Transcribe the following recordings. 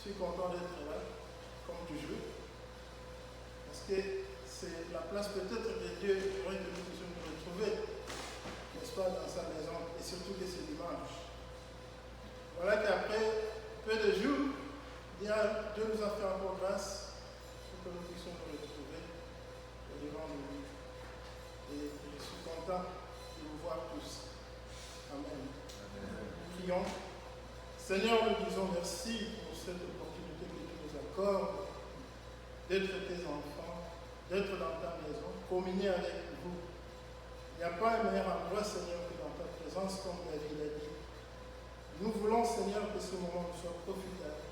Je suis content d'être là, comme toujours, parce que c'est la place peut-être que Dieu aurait que nous puissions nous retrouver, n'est-ce pas, dans sa maison, et surtout que c'est dimanche. Voilà qu'après peu de jours, Dieu nous a fait encore grâce pour que nous puissions nous retrouver devant lui. Et je suis content de vous voir tous. Amen. Prions. Seigneur, nous disons merci pour cette opportunité que tu nous accordes d'être tes enfants, d'être dans ta maison, communier avec vous. Il n'y a pas un meilleur endroit, Seigneur, que dans ta présence, comme David l'a dit. Nous voulons, Seigneur, que ce moment nous soit profitable.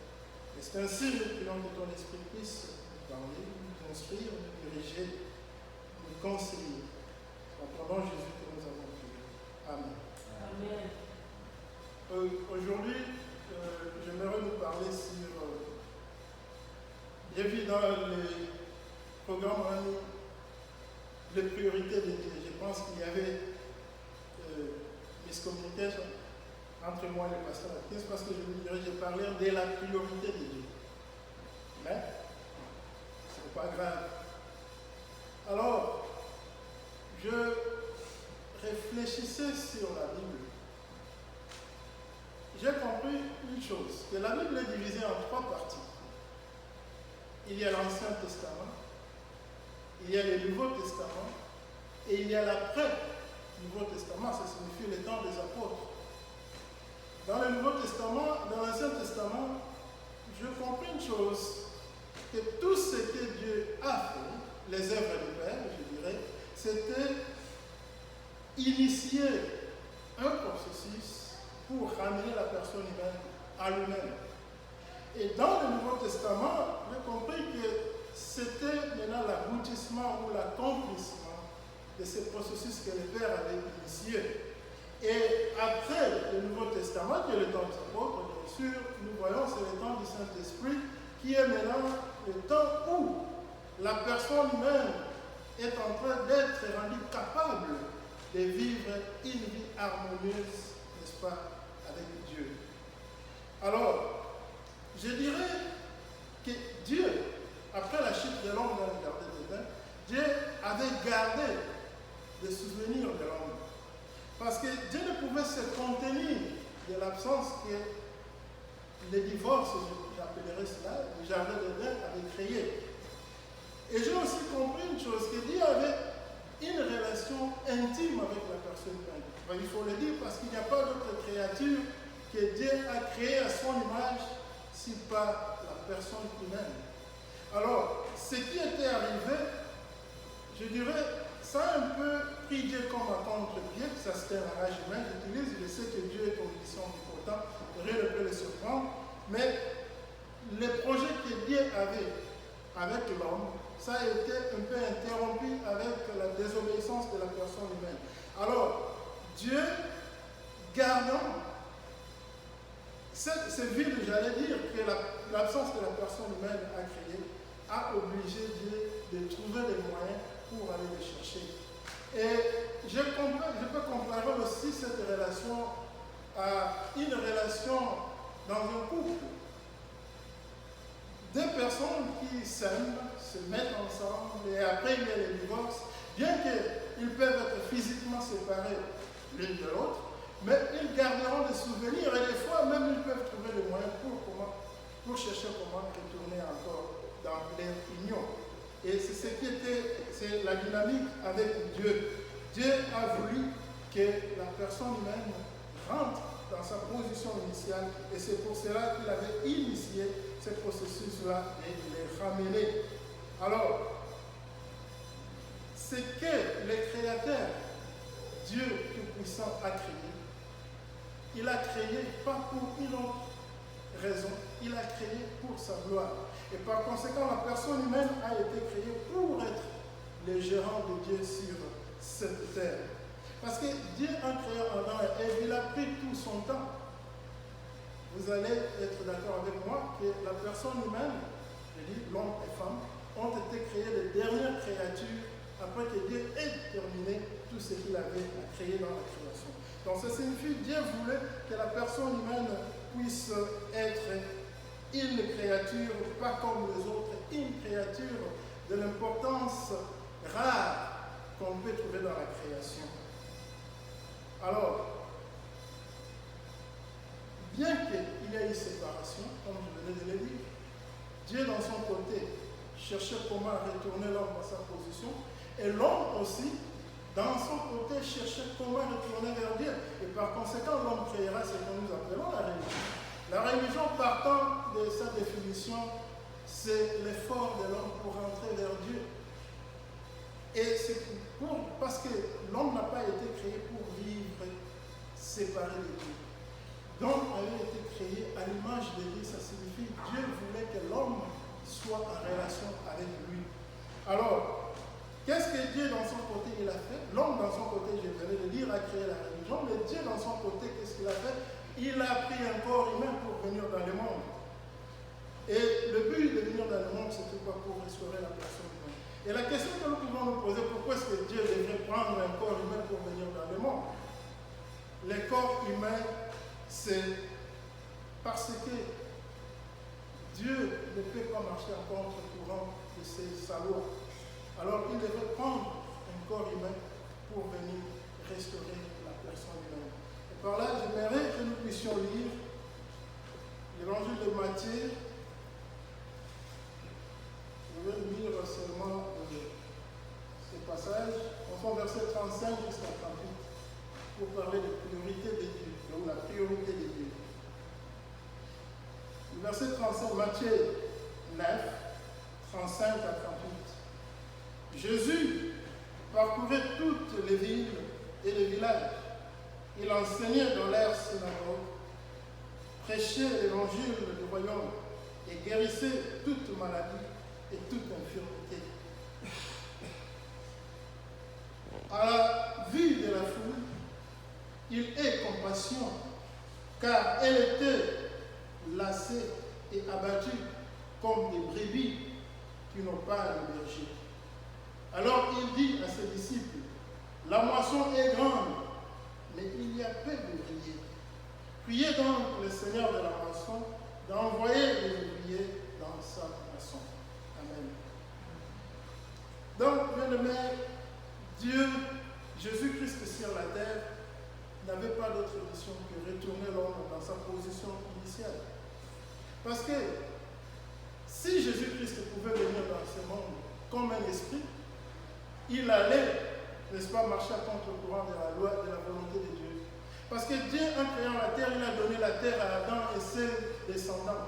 Et c'est ainsi que nous prions que ton esprit puisse nous parler, nous instruire, nous diriger, nous conseiller. En ton nom, Jésus, que nous avons prié. Amen. Amen. Aujourd'hui, j'aimerais vous parler sur, j'ai vu dans les programmes en ligne, les priorités de Dieu. Je pense qu'il y avait miscommunication entre moi et le pasteur Atkins, parce que j'ai parlé de la priorité de Dieu. Mais, ce n'est pas grave. Alors, je réfléchissais sur la Bible. J'ai compris une chose, que la Bible est divisée en 3 parties. Il y a l'Ancien Testament, il y a le Nouveau Testament, et il y a l'après-Nouveau Testament, ça signifie le temps des apôtres. Dans le Nouveau Testament, dans l'Ancien Testament, je comprends une chose, que tout ce que Dieu a fait, les œuvres du Père, je dirais, c'était initier un processus pour ramener la personne humaine à lui-même. Et dans le Nouveau Testament, j'ai compris que c'était maintenant l'aboutissement ou l'accomplissement de ce processus que le Père avait initié. Et après le Nouveau Testament, qui est le temps des apôtres, bien sûr, nous voyons c'est le temps du Saint-Esprit, qui est maintenant le temps où la personne humaine est en train d'être rendue capable de vivre une vie harmonieuse, n'est-ce pas, avec Dieu. Alors, je dirais que Dieu, après la chute de l'homme dans le jardin d'Éden, Dieu avait gardé des souvenirs de l'homme. Parce que Dieu ne pouvait se contenir de l'absence que le divorce, j'appellerais cela, le jardin d'Éden avait créé. Et j'ai aussi compris une chose, que Dieu avait une relation intime avec la personne humaine. Il faut le dire parce qu'il n'y a pas d'autre créature que Dieu a créée à son image, si pas la personne humaine. Alors, ce qui était arrivé, je dirais, ça a un peu pris Dieu comme à contre-pied, ça c'était un langage humain, j'utilise, je sais que Dieu est omniscient, omnipotent, rien ne peut le surprendre, mais les projets que Dieu avait avec l'homme, ça a été un peu interrompu avec la désobéissance de la personne humaine. Alors, Dieu, gardant ce vide, j'allais dire, que l'absence de la personne humaine a créé, a obligé Dieu de trouver les moyens pour aller les chercher. Et je peux comparer aussi cette relation à une relation dans un couple. Deux personnes qui s'aiment, se mettent ensemble et après il y a le divorce, bien qu'ils peuvent être physiquement séparés l'une de l'autre, mais ils garderont des souvenirs et des fois même ils peuvent trouver le moyen pour chercher comment retourner encore dans leur union. Et c'est ce qui était, c'est la dynamique avec Dieu. Dieu a voulu que la personne humaine rentre dans sa position initiale et c'est pour cela qu'il avait initié ce processus-là et les ramener. Alors, ce que le Créateur, Dieu Tout-Puissant, a créé, il a créé pas pour une autre raison, il a créé pour sa gloire. Et par conséquent, la personne humaine a été créée pour être le gérant de Dieu sur cette terre. Parce que Dieu a créé Adam et Ève, il a pris tout son temps. Vous allez être d'accord avec moi que la personne humaine, je dis l'homme et femme, ont été créés les dernières créatures après que Dieu ait terminé tout ce qu'il avait créé dans la création. Donc ça signifie que Dieu voulait que la personne humaine puisse être une créature pas comme les autres, une créature de l'importance rare qu'on peut trouver dans la création. Alors, bien qu'il y ait une séparation, comme je venais de le dire, Dieu dans son côté cherchait comment retourner l'homme à sa position, et l'homme aussi, dans son côté, cherchait comment retourner vers Dieu. Et par conséquent, l'homme créera ce que nous appelons la religion. La religion, partant de sa définition, c'est l'effort de l'homme pour rentrer vers Dieu. Et c'est parce que l'homme n'a pas été créé pour vivre séparé de Dieu. L'homme avait été créé à l'image de Dieu, ça signifie que Dieu voulait que l'homme soit en relation avec lui. Alors, qu'est-ce que Dieu dans son côté il a fait? L'homme dans son côté, je venais de dire, a créé la religion, mais Dieu dans son côté, qu'est-ce qu'il a fait? Il a pris un corps humain pour venir dans le monde. Et le but de venir dans le monde, c'était quoi? Pour restaurer la personne humaine. Et la question que nous pouvons nous poser, pourquoi est-ce que Dieu devrait prendre un corps humain pour venir dans le monde? Le corps humain, c'est parce que Dieu ne peut pas marcher à contre-courant de sa loi. Alors il devrait prendre un corps humain pour venir restaurer la personne humaine. Et par là, j'aimerais que nous puissions lire l'évangile de Matthieu. Je vais lire seulement ce passage, enfin verset 35 jusqu'à 38, pour parler de priorité de Dieu, donc la priorité de Dieu. Le verset 35, Matthieu 9, 35 à 38. Jésus parcourait toutes les villes et les villages. Il enseignait dans leurs synagogues, prêchait l'évangile du royaume et guérissait toute maladie et toute infirmité. À la vue de la foule, il eut compassion, car elle était lassée et abattue comme des brebis qui n'ont pas de berger. Alors il dit à ses disciples, la moisson est grande, mais il y a peu d'ouvriers. Priez donc le Seigneur de la moisson d'envoyer les ouvriers dans sa moisson. Amen. Donc, bien-aimés, Dieu, Jésus-Christ sur la terre, n'avait pas d'autre mission que retourner l'homme dans sa position initiale. Parce que si Jésus-Christ pouvait venir dans ce monde comme un esprit, il allait, n'est-ce pas, marcher à contre-courant de la loi, de la volonté de Dieu. Parce que Dieu, en créant la terre, il a donné la terre à Adam et ses descendants.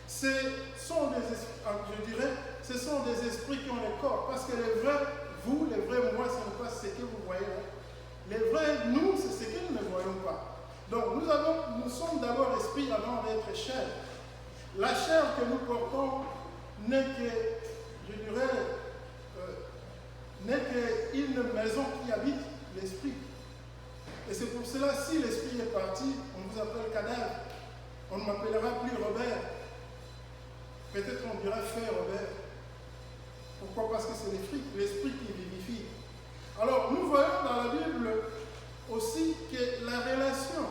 Ce sont des esprits qui ont le corps. Parce que les vrais, vous, les vrais moi, ce n'est pas ce que vous voyez là. Les vrais nous, c'est ce que nous ne voyons pas. Donc nous sommes d'abord esprit avant d'être chair. La chair que nous portons n'est que, je dirais, n'est qu'une maison qui habite l'esprit. Et c'est pour cela, si l'esprit est parti, on vous appelle cadavre. On ne m'appellera plus Robert. Peut-être on dira frère Robert. Pourquoi? Parce que c'est l'esprit qui vivifie. Alors, nous voyons dans la Bible aussi que la relation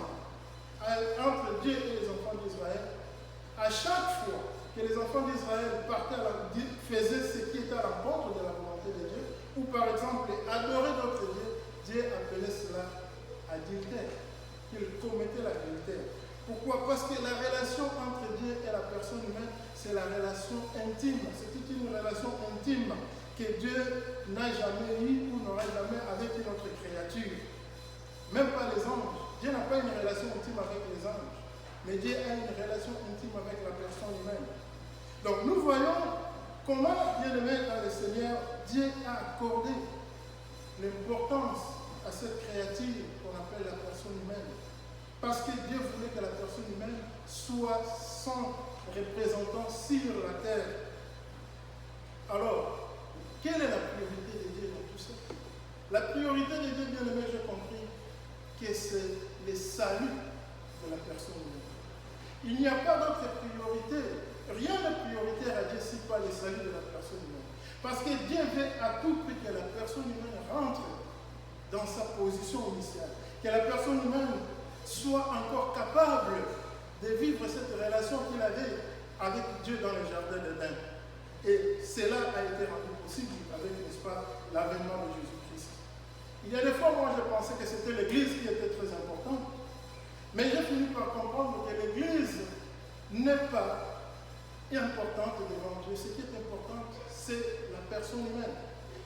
entre Dieu et les enfants d'Israël, à chaque fois que les enfants d'Israël faisaient ce qui était à l'encontre de la volonté de Dieu, ou par exemple adorer d'autres dieux, Dieu appelait cela adultère, qu'ils commettaient l'adultère. Pourquoi? Parce que la relation entre Dieu et la personne humaine, c'est la relation intime. C'est une relation intime que Dieu n'a jamais eue ou n'aura jamais avec une autre créature. Même pas les anges. Dieu n'a pas une relation intime avec les anges. Mais Dieu a une relation intime avec la personne humaine. Donc nous voyons comment, bien aimé dans le Seigneur, Dieu a accordé l'importance à cette créature qu'on appelle la personne humaine. Parce que Dieu voulait que la personne humaine soit son représentant sur la terre. Alors, quelle est la priorité de Dieu dans tout ça? La priorité de Dieu, bien aimé, j'ai compris que c'est le salut de la personne humaine. Il n'y a pas d'autre priorité. Rien n'est prioritaire à Dieu si pas le salut de la personne humaine. Parce que Dieu veut à tout prix que la personne humaine rentre dans sa position initiale. Que la personne humaine soit encore capable de vivre cette relation qu'il avait avec Dieu dans le jardin d'Éden. Et cela a été rendu possible avec, n'est-ce pas, l'avènement de Jésus-Christ. Il y a des fois, moi, je pensais que c'était l'Église qui était très importante, mais j'ai fini par comprendre que l'Église n'est pas importante devant Dieu. Ce qui est important, c'est la personne humaine.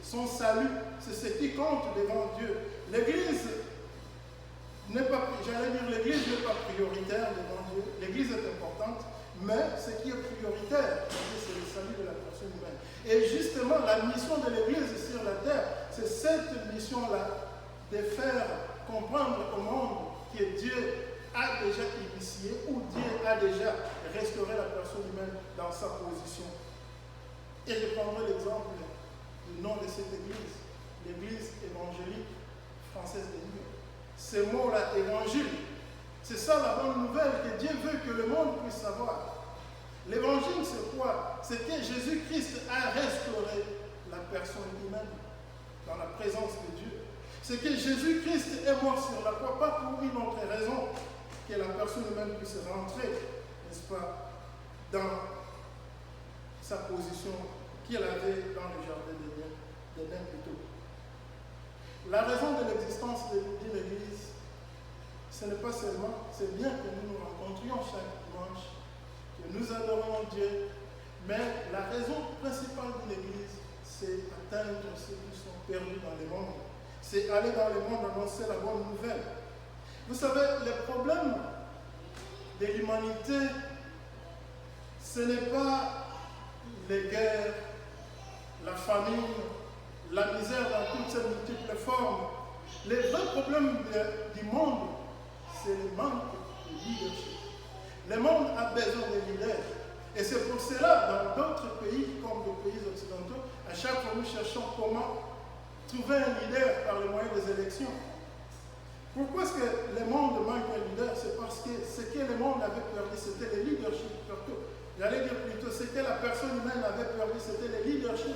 Son salut, c'est ce qui compte devant Dieu. L'Église n'est pas, j'allais dire, l'Église n'est pas prioritaire devant Dieu. L'Église est importante, mais ce qui est prioritaire, c'est le salut de la personne humaine. Et justement, la mission de l'Église sur la terre, c'est cette mission-là, de faire comprendre au monde que Dieu a déjà initié ou Dieu a déjà restauré la personne humaine dans sa position. Et je prendrai l'exemple du nom de cette église, l'église évangélique française de Lyon. Ce mot-là, évangile, c'est ça la bonne nouvelle que Dieu veut que le monde puisse savoir. L'évangile, c'est quoi? C'est que Jésus-Christ a restauré la personne humaine dans la présence de Dieu. C'est que Jésus-Christ est mort sur la croix, pas pour une autre raison, que la personne humaine puisse rentrer, n'est-ce pas, dans sa position qu'il avait dans le jardin d'Éden plutôt. La raison de l'existence d'une église, ce n'est pas seulement, c'est bien que nous nous rencontrions chaque dimanche, que nous adorons Dieu, mais la raison principale d'une église, c'est atteindre ceux qui sont perdus dans le monde. C'est aller dans le monde annoncer la bonne nouvelle. Vous savez, le problème de l'humanité, ce n'est pas les guerres, la famine, la misère dans toutes ses multiples formes. Le vrai problème du monde, c'est le manque de leadership. Le monde a besoin de leaders. Et c'est pour cela, dans d'autres pays, comme les pays occidentaux, à chaque fois nous cherchons comment trouver un leader par le moyen des élections. Pourquoi est-ce que le monde manque un leader? C'est parce que ce que le monde avait perdu, c'était le leadership surtout. J'allais dire plutôt, ce que la personne humaine avait perdu, c'était le leadership.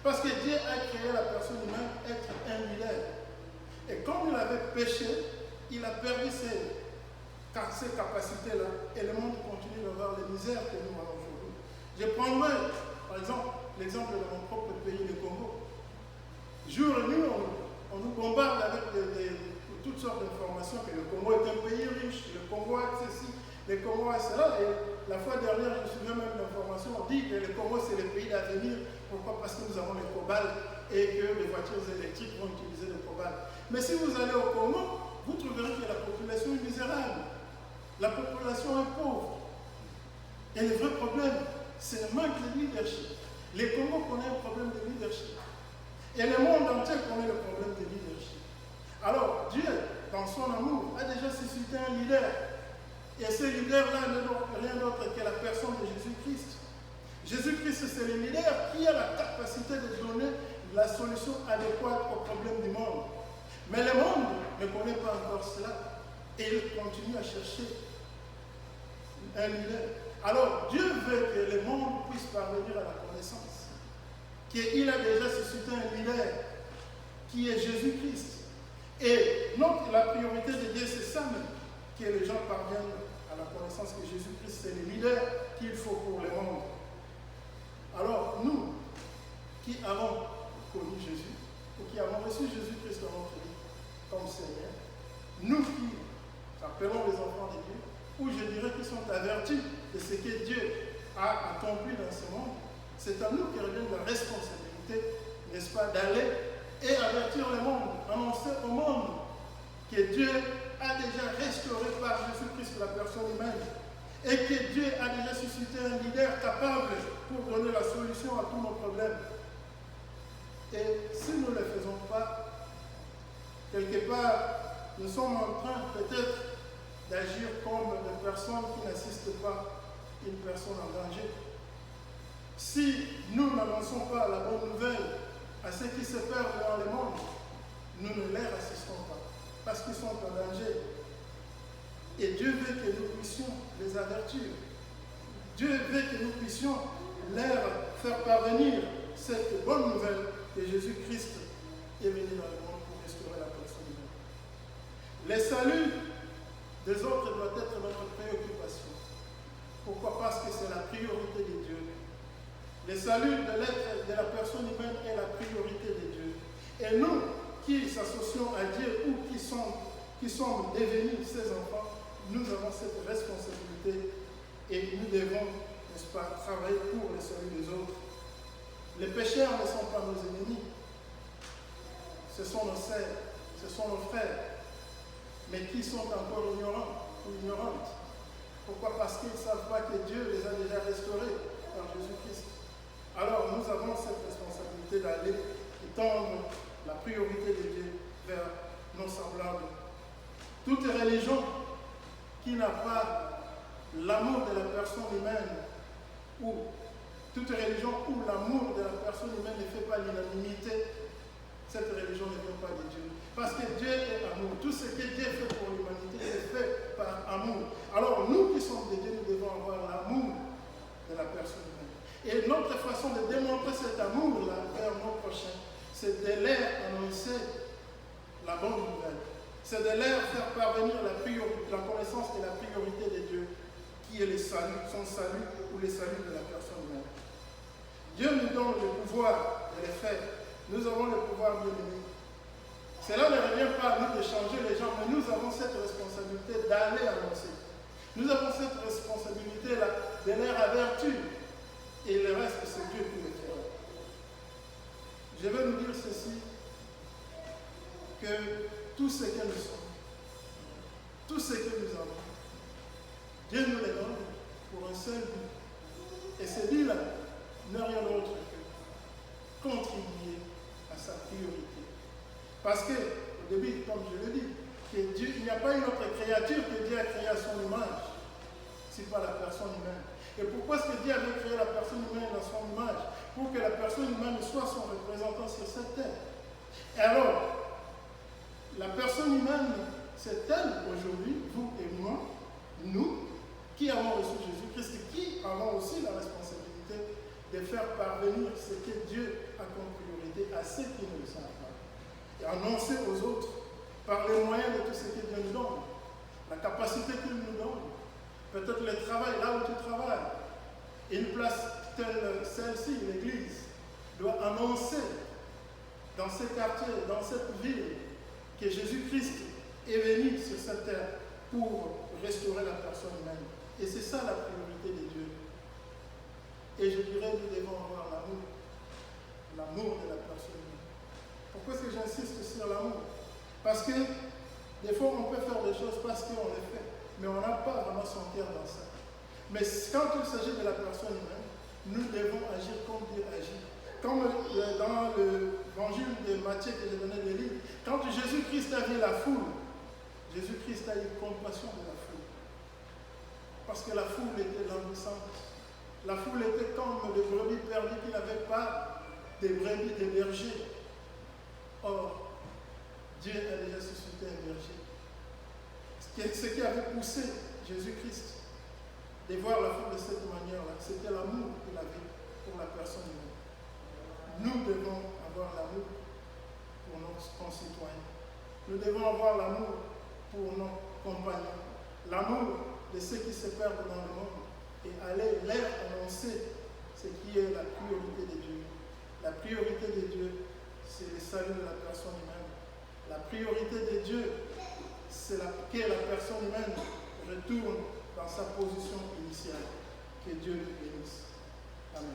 Parce que Dieu a créé la personne humaine être un leader. Et comme il avait péché, il a perdu ces capacités-là. Et le monde continue d'avoir les misères que nous avons aujourd'hui. Je prendrai, par exemple, l'exemple de mon propre pays, le Congo. Jour et nuit, on nous bombarde avec toutes sortes d'informations que le Congo est un pays riche, le Congo a ceci, le Congo a cela. Et la fois dernière, je me souviens même de l'information, on dit que le Congo c'est le pays d'avenir. Pourquoi? Parce que nous avons le cobalt et que les voitures électriques vont utiliser le cobalt. Mais si vous allez au Congo, vous trouverez que la population est misérable. La population est pauvre. Et le vrai problème, c'est le manque de leadership. Le Congo connaît un problème de leadership. Et le monde entier connaît le problème de leadership. Alors, Dieu, dans son amour, a déjà suscité un leader. Et ce leader-là n'est rien d'autre que la personne de Jésus-Christ. Jésus-Christ, c'est le leader qui a la capacité de donner la solution adéquate aux problèmes du monde. Mais le monde ne connaît pas encore cela. Et il continue à chercher un leader. Alors, Dieu veut que le monde puisse parvenir à la connaissance. Qu'il a déjà suscité un leader qui est Jésus-Christ. Et donc, la priorité de Dieu, c'est ça même, que les gens parviennent à la connaissance que Jésus-Christ, c'est le leader qu'il faut pour le monde. Alors, nous, qui avons connu Jésus, ou qui avons reçu Jésus-Christ dans notre vie comme Seigneur, nous qui appelons les enfants de Dieu, ou je dirais qui sont avertis de ce que Dieu a accompli dans ce monde, c'est à nous qui revient la responsabilité, n'est-ce pas, d'aller et avertir le monde, annoncer au monde que Dieu a déjà restauré par Jésus-Christ la personne humaine et que Dieu a déjà suscité un leader capable pour donner la solution à tous nos problèmes. Et si nous ne le faisons pas, quelque part, nous sommes en train peut-être d'agir comme des personnes qui n'assistent pas une personne en danger. Si nous n'annonçons pas la bonne nouvelle à ceux qui se perdent dans le monde, nous ne les assistons pas parce qu'ils sont en danger. Et Dieu veut que nous puissions les avertir. Dieu veut que nous puissions leur faire parvenir cette bonne nouvelle que Jésus-Christ est venu dans le monde pour restaurer la personne humaine. Le salut des autres doit être notre préoccupation. Pourquoi? Parce que c'est la priorité de Dieu. Le salut de l'être de la personne humaine est la priorité de Dieu. Et nous, qui s'associons à Dieu ou qui sommes devenus ses enfants, nous avons cette responsabilité et nous devons, n'est-ce pas, travailler pour le salut des autres. Les pécheurs ne sont pas nos ennemis. Ce sont nos sœurs, ce sont nos frères, mais qui sont encore ignorants ou ignorantes. Pourquoi? Parce qu'ils ne savent pas que Dieu les a déjà restaurés par Jésus-Christ. Alors nous avons cette responsabilité d'aller étendre la priorité de Dieu vers nos semblables. Toute religion qui n'a pas l'amour de la personne humaine, ou toute religion où l'amour de la personne humaine ne fait pas l'unanimité, cette religion ne vient pas de Dieu. Parce que Dieu est amour. Tout ce que Dieu fait pour l'humanité est fait par amour. Alors nous qui sommes de Dieu, nous devons avoir l'amour de la personne humaine. Et notre façon de démontrer cet amour-là vers nos prochains, c'est de leur annoncer la bonne nouvelle. C'est de leur faire parvenir la connaissance et la priorité de Dieu, qui est le salut, son salut ou le salut de la personne humaine. Dieu nous donne le pouvoir de le faire. Nous avons le pouvoir de l'aimer. Cela ne revient pas à nous de changer les gens, mais nous avons cette responsabilité d'aller annoncer. Nous avons cette responsabilité-là de leur avertir. Et le reste, c'est Dieu qui le fera. Je vais nous dire ceci, que tout ce que nous sommes, tout ce que nous avons, Dieu nous le donne pour un seul but. Et ce but-là n'est rien d'autre que contribuer à sa priorité. Parce que, au début, comme je l'ai dit, que Dieu, il n'y a pas une autre créature que Dieu a créée à son image, si pas la personne humaine. Et pourquoi est-ce que Dieu avait créé la personne humaine à son image? Pour que la personne humaine soit son représentant sur cette terre. Et alors, la personne humaine, c'est elle aujourd'hui, vous et moi, nous, qui avons reçu Jésus-Christ, qui avons aussi la responsabilité de faire parvenir ce que Dieu a comme priorité à ceux qui ne le savent pas. Et annoncer aux autres, par les moyens de tout ce que Dieu nous donne, la capacité qu'il nous donne, peut-être le travail, là où tu travailles, une place telle celle-ci, l'église, doit annoncer dans ces quartiers, dans cette ville, que Jésus-Christ est venu sur cette terre pour restaurer la personne humaine. Et c'est ça la priorité de Dieu. Et je dirais, nous devons avoir l'amour de la personne humaine. Pourquoi est-ce que j'insiste sur l'amour? Parce que des fois, on peut faire des choses parce qu'on les fait, mais on n'a pas vraiment son cœur dans ça. Mais quand il s'agit de la personne humaine, nous devons agir comme Dieu agit. Comme dans l'évangile de Matthieu que je venais de lire, quand Jésus-Christ a vu la foule, Jésus-Christ a eu compassion de la foule. Parce que la foule était languissante. La foule était comme des brebis perdues qui n'avaient pas des brebis, des bergers. Or, Dieu a déjà suscité un berger. Ce qui avait poussé Jésus-Christ de voir la foule de cette manière-là, c'était l'amour qu'il avait pour la personne humaine. Nous devons avoir l'amour pour nos concitoyens. Nous devons avoir l'amour pour nos compagnons. L'amour de ceux qui se perdent dans le monde et aller leur annoncer ce qui est la priorité de Dieu. La priorité de Dieu, c'est le salut de la personne humaine. La priorité de Dieu, c'est que la personne humaine retourne dans sa position initiale. Que Dieu nous bénisse. Amen.